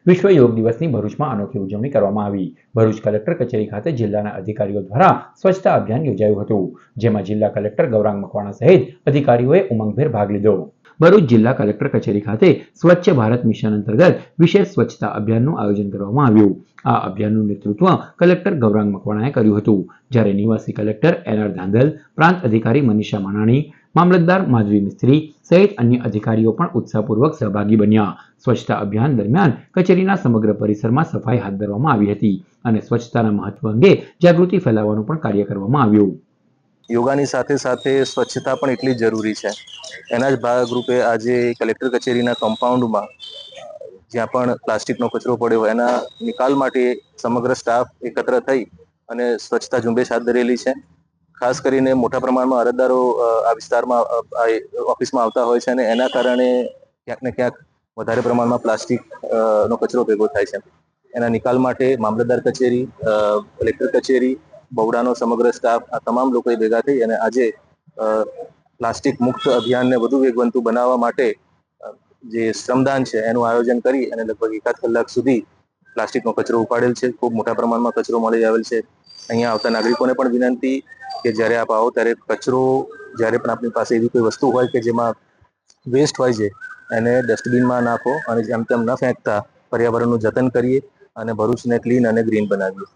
વિશ્વ યોગ દિવસની ભરૂચમાં અનોખી ઉજવણી કરવામાં આવી। ભરૂચ કલેક્ટર કચેરી ખાતે જિલ્લાના અધિકારીઓ દ્વારા સ્વચ્છતા અભિયાન યોજાયું હતું, જેમાં જિલ્લા કલેક્ટર ગૌરાંગ મકવાણા સહિત અધિકારીઓએ ઉમંગભેર ભાગ લીધો। ભરૂચ જિલ્લા કલેક્ટર કચેરી ખાતે સ્વચ્છ ભારત મિશન અંતર્ગત વિશેષ સ્વચ્છતા અભિયાનનું આયોજન કરવામાં આવ્યું। આ અભિયાનનું નેતૃત્વ કલેક્ટર ગૌરાંગ મકવાણાએ કર્યું હતું, જ્યારે નિવાસી કલેક્ટર એનઆર ધાંધલ, પ્રાંત અધિકારી મનીષા માનાણી, મામલતદાર માધવી મિસ્ત્રી સહિત અન્ય અધિકારીઓ પણ ઉત્સાહપૂર્વક સહભાગી બન્યા। સ્વચ્છતા અભિયાન દરમિયાન કચેરીના સમગ્ર પરિસરમાં સફાઈ હાથ ધરવામાં આવી હતી અને સ્વચ્છતાના મહત્વ અંગે જાગૃતિ ફેલાવવાનું પણ કાર્ય કરવામાં આવ્યું। યોગાની સાથે સાથે સ્વચ્છતા પણ એટલી જરૂરી છે। એના જ ભાગરૂપે આજે કલેક્ટર કચેરીના કમ્પાઉન્ડમાં જ્યાં પણ પ્લાસ્ટિકનો કચરો પડ્યો હોય એના નિકાલ માટે સમગ્ર સ્ટાફ એકત્ર થઈ અને સ્વચ્છતા ઝુંબેશ હાથ ધરેલી છે। ખાસ કરીને મોટા પ્રમાણમાં અરજદારો આ વિસ્તારમાં ઓફિસમાં આવતા હોય છે અને એના કારણે ક્યાંક ને ક્યાંક વધારે પ્રમાણમાં પ્લાસ્ટિક નો કચરો ભેગો થાય છે। એના નિકાલ માટે મામલતદાર કચેરી, કલેક્ટર કચેરી, બવડાનો સમગ્ર સ્ટાફ આ તમામ લોકોએ ભેગા થઈ અને આજે પ્લાસ્ટિક મુક્ત અભિયાનને વધુ વેગવંતુ બનાવવા માટે જે શ્રમદાન છે એનું આયોજન કરી અને લગભગ 1 કલાક સુધી પ્લાસ્ટિકનો કચરો ઉપાડેલ છે। ખૂબ મોટા પ્રમાણમાં કચરો મળી આવેલ છે। અહીંયા આવતા નાગરિકોને પણ વિનંતી કે જ્યારે આપ આવો ત્યારે કચરો જ્યારે પણ આપની પાસે એવી કોઈ વસ્તુ હોય કે જેમાં વેસ્ટ હોય છે એને ડસ્ટબિનમાં નાખો અને જેમ તેમ ન ફેંકતા પર્યાવરણનું જતન કરીએ અને ભરૂચને ક્લીન અને ગ્રીન બનાવીએ।